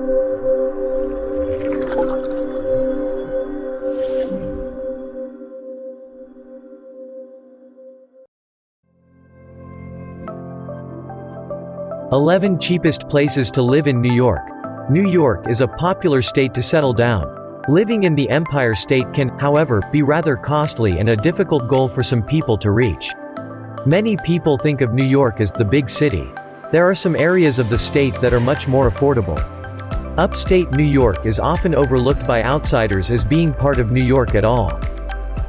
11 Cheapest Places to Live in New York. New York is a popular state to settle down. Living in the Empire State can, however, be rather costly and a difficult goal for some people to reach. Many people think of New York as the big city. There are some areas of the state that are much more affordable. Upstate New York is often overlooked by outsiders as being part of New York at all.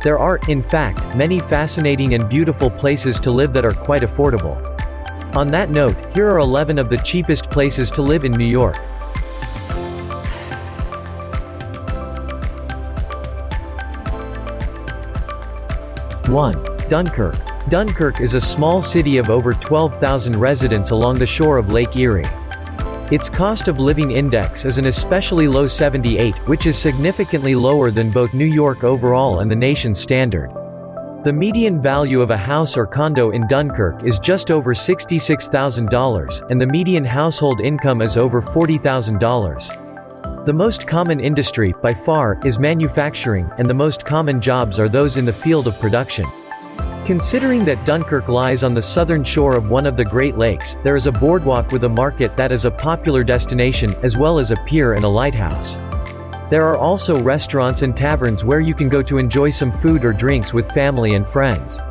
There are, in fact, many fascinating and beautiful places to live that are quite affordable. On that note, here are 11 of the cheapest places to live in New York. 1. Dunkirk. Dunkirk is a small city of over 12,000 residents along the shore of Lake Erie. Its cost of living index is an especially low 78, which is significantly lower than both New York overall and the nation's standard. The median value of a house or condo in Dunkirk is just over $66,000, and the median household income is over $40,000. The most common industry, by far, is manufacturing, and the most common jobs are those in the field of production. Considering that Dunkirk lies on the southern shore of one of the Great Lakes, there is a boardwalk with a market that is a popular destination, as well as a pier and a lighthouse. There are also restaurants and taverns where you can go to enjoy some food or drinks with family and friends.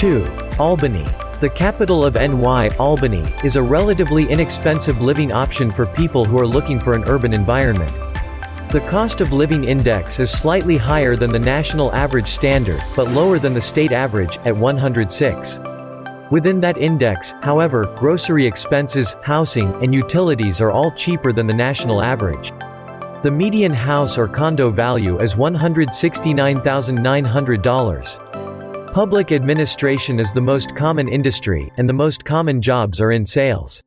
2. Albany. The capital of NY, Albany, is a relatively inexpensive living option for people who are looking for an urban environment. The cost of living index is slightly higher than the national average standard, but lower than the state average, at 106. Within that index, however, grocery expenses, housing, and utilities are all cheaper than the national average. The median house or condo value is $169,900. Public administration is the most common industry, and the most common jobs are in sales.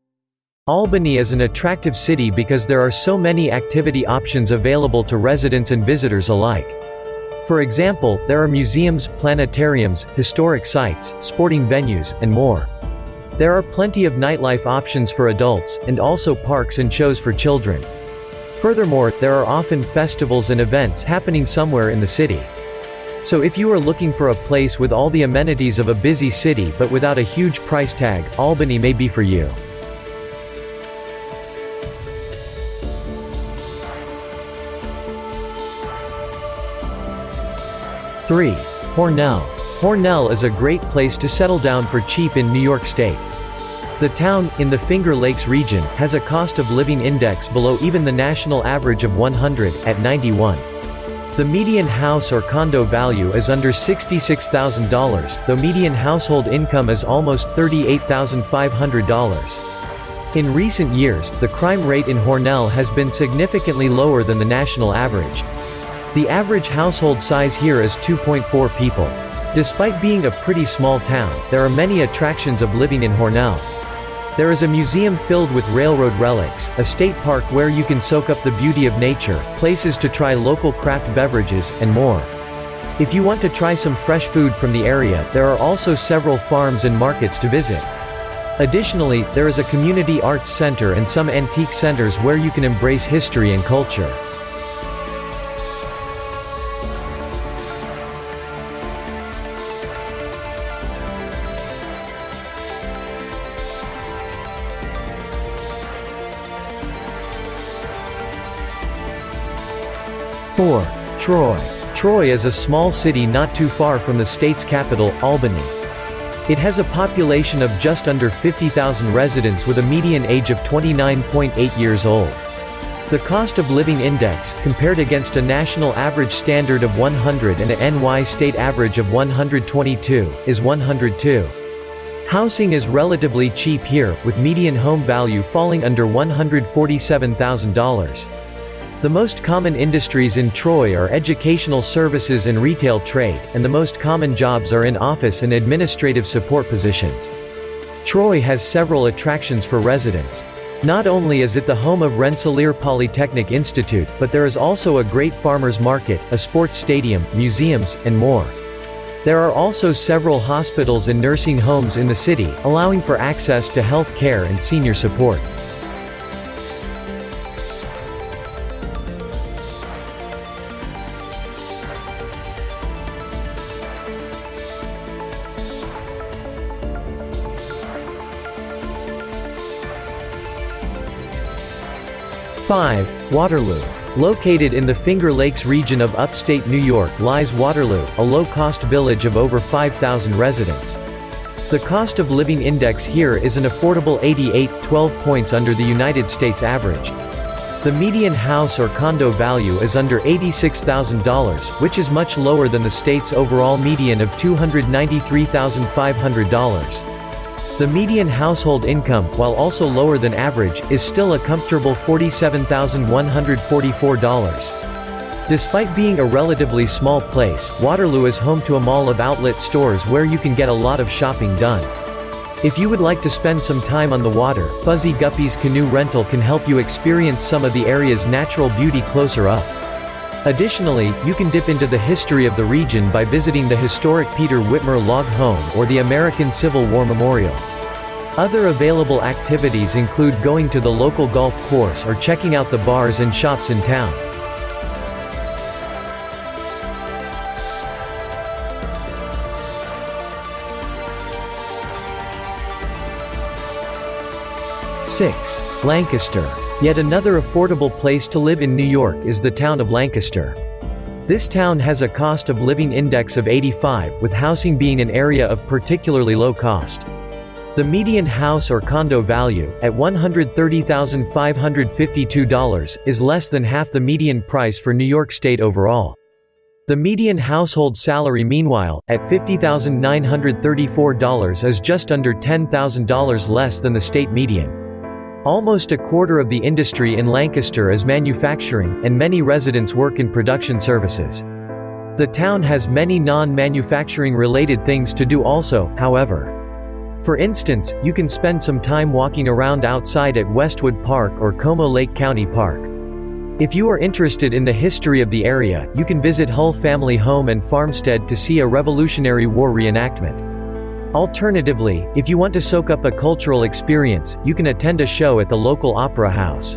Albany is an attractive city because there are so many activity options available to residents and visitors alike. For example, there are museums, planetariums, historic sites, sporting venues, and more. There are plenty of nightlife options for adults, and also parks and shows for children. Furthermore, there are often festivals and events happening somewhere in the city. So if you are looking for a place with all the amenities of a busy city but without a huge price tag, Albany may be for you. 3. Hornell. Hornell is a great place to settle down for cheap in New York State. The town, in the Finger Lakes region, has a cost of living index below even the national average of 100, at 91. The median house or condo value is under $66,000, though median household income is almost $38,500. In recent years, the crime rate in Hornell has been significantly lower than the national average. The average household size here is 2.4 people. Despite being a pretty small town, there are many attractions of living in Hornell. There is a museum filled with railroad relics, a state park where you can soak up the beauty of nature, places to try local craft beverages, and more. If you want to try some fresh food from the area, there are also several farms and markets to visit. Additionally, there is a community arts center and some antique centers where you can embrace history and culture. 4. Troy. Troy is a small city not too far from the state's capital, Albany. It has a population of just under 50,000 residents with a median age of 29.8 years old. The cost of living index, compared against a national average standard of 100 and a NY state average of 122, is 102. Housing is relatively cheap here, with median home value falling under $147,000. The most common industries in Troy are educational services and retail trade, and the most common jobs are in office and administrative support positions. Troy has several attractions for residents. Not only is it the home of Rensselaer Polytechnic Institute, but there is also a great farmers market, a sports stadium, museums, and more. There are also several hospitals and nursing homes in the city, allowing for access to health care and senior support. Five. Waterloo. Located in the Finger Lakes region of upstate New York lies Waterloo, a low-cost village of over 5,000 residents. The cost of living index here is an affordable 88.12 points under the United States average. The median house or condo value is under $86,000, which is much lower than the state's overall median of $293,500. The median household income, while also lower than average, is still a comfortable $47,144. Despite being a relatively small place, Waterloo is home to a mall of outlet stores where you can get a lot of shopping done. If you would like to spend some time on the water, Fuzzy Guppy's Canoe Rental can help you experience some of the area's natural beauty closer up. Additionally, you can dip into the history of the region by visiting the historic Peter Whitmer Log Home or the American Civil War Memorial. Other available activities include going to the local golf course or checking out the bars and shops in town. Six. Lancaster. Yet another affordable place to live in New York is the town of Lancaster. This town has a cost of living index of 85, with housing being an area of particularly low cost. The median house or condo value, at $130,552, is less than half the median price for New York State overall. The median household salary meanwhile, at $50,934, is just under $10,000 less than the state median. Almost a quarter of the industry in Lancaster is manufacturing, and many residents work in production services. The town has many non-manufacturing related things to do also, however. For instance, you can spend some time walking around outside at Westwood Park or Como Lake County Park. If you are interested in the history of the area, you can visit Hull Family Home and Farmstead to see a Revolutionary War reenactment. Alternatively, if you want to soak up a cultural experience, you can attend a show at the local opera house.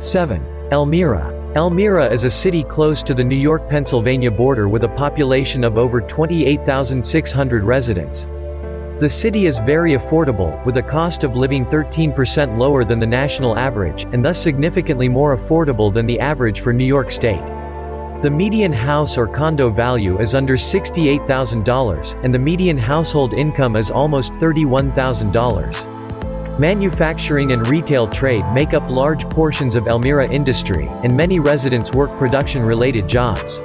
Seven. Elmira. Elmira is a city close to the New York-Pennsylvania border with a population of over 28,600 residents. The city is very affordable, with a cost of living 13% lower than the national average, and thus significantly more affordable than the average for New York State. The median house or condo value is under $68,000, and the median household income is almost $31,000. Manufacturing and retail trade make up large portions of Elmira industry, and many residents work production-related jobs.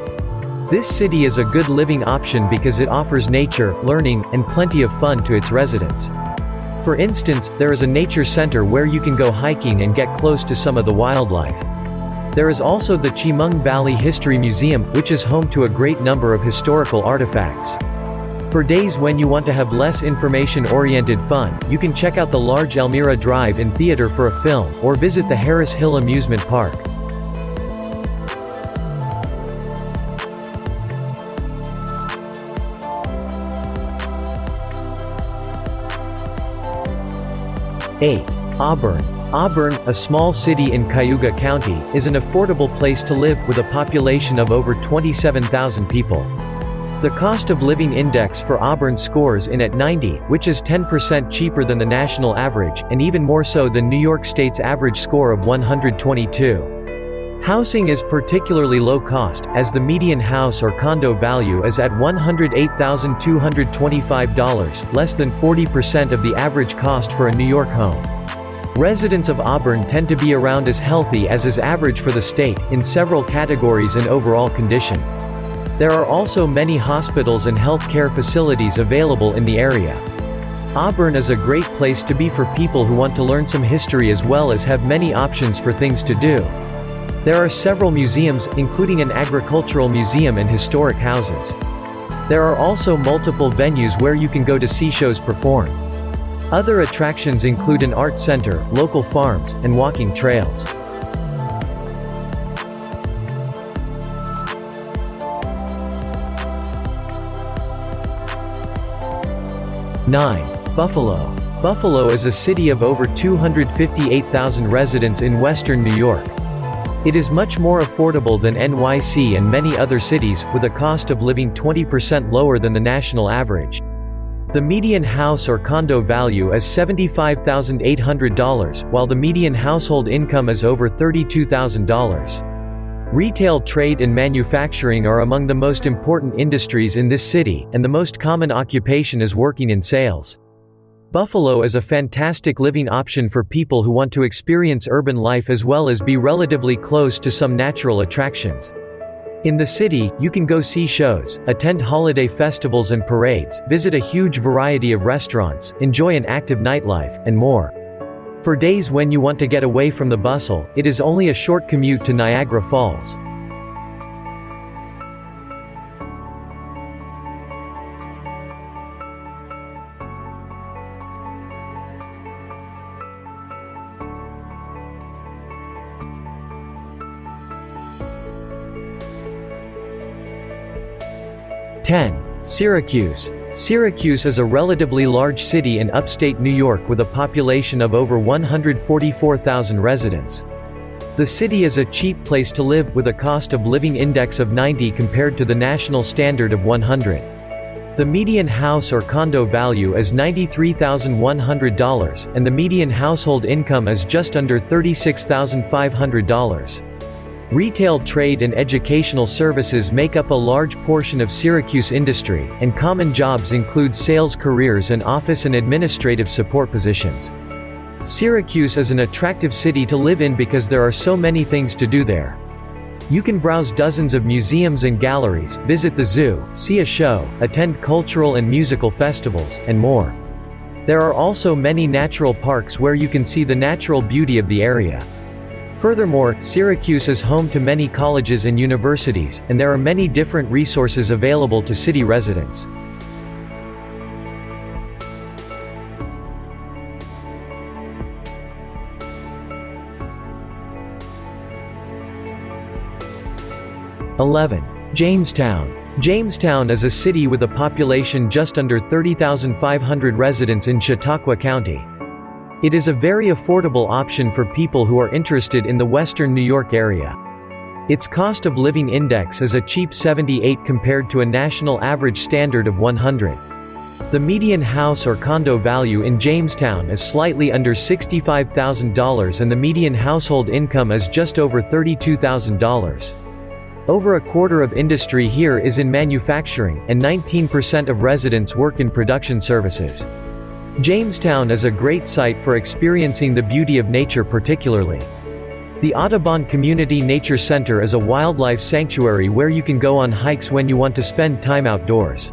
This city is a good living option because it offers nature, learning, and plenty of fun to its residents. For instance, there is a nature center where you can go hiking and get close to some of the wildlife. There is also the Chemung Valley History Museum, which is home to a great number of historical artifacts. For days when you want to have less information-oriented fun, you can check out the large Elmira Drive-In Theater for a film, or visit the Harris Hill Amusement Park. 8. Auburn. Auburn, a small city in Cayuga County, is an affordable place to live, with a population of over 27,000 people. The cost of living index for Auburn scores in at 90, which is 10% cheaper than the national average, and even more so than New York State's average score of 122. Housing is particularly low cost, as the median house or condo value is at $108,225, less than 40% of the average cost for a New York home. Residents of Auburn tend to be around as healthy as is average for the state, in several categories and overall condition. There are also many hospitals and healthcare facilities available in the area. Auburn is a great place to be for people who want to learn some history as well as have many options for things to do. There are several museums, including an agricultural museum and historic houses. There are also multiple venues where you can go to see shows perform. Other attractions include an art center, local farms, and walking trails. 9. Buffalo. Buffalo is a city of over 258,000 residents in western New York. It is much more affordable than NYC and many other cities, with a cost of living 20% lower than the national average. The median house or condo value is $75,800, while the median household income is over $32,000. Retail, trade and manufacturing are among the most important industries in this city, and the most common occupation is working in sales. Buffalo is a fantastic living option for people who want to experience urban life as well as be relatively close to some natural attractions. In the city, you can go see shows, attend holiday festivals and parades, visit a huge variety of restaurants, enjoy an active nightlife, and more. For days when you want to get away from the bustle, it is only a short commute to Niagara Falls. Syracuse. Syracuse is a relatively large city in upstate New York with a population of over 144,000 residents. The city is a cheap place to live, with a cost of living index of 90 compared to the national standard of 100. The median house or condo value is $93,100, and the median household income is just under $36,500. Retail, trade and educational services make up a large portion of Syracuse industry, and common jobs include sales careers and office and administrative support positions. Syracuse is an attractive city to live in because there are so many things to do there. You can browse dozens of museums and galleries, visit the zoo, see a show, attend cultural and musical festivals, and more. There are also many natural parks where you can see the natural beauty of the area. Furthermore, Syracuse is home to many colleges and universities, and there are many different resources available to city residents. Jamestown. Jamestown is a city with a population just under 30,500 residents in Chautauqua County. It is a very affordable option for people who are interested in the western New York area. Its cost of living index is a cheap 78 compared to a national average standard of 100. The median house or condo value in Jamestown is slightly under $65,000 and the median household income is just over $32,000. Over a quarter of industry here is in manufacturing, and 19% of residents work in production services. Jamestown is a great site for experiencing the beauty of nature, particularly. The Audubon Community Nature Center is a wildlife sanctuary where you can go on hikes when you want to spend time outdoors.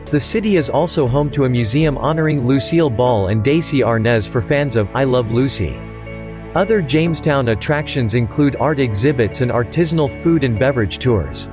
The city is also home to a museum honoring Lucille Ball and Daisy Arnaz for fans of I Love Lucy. Other Jamestown attractions include art exhibits and artisanal food and beverage tours.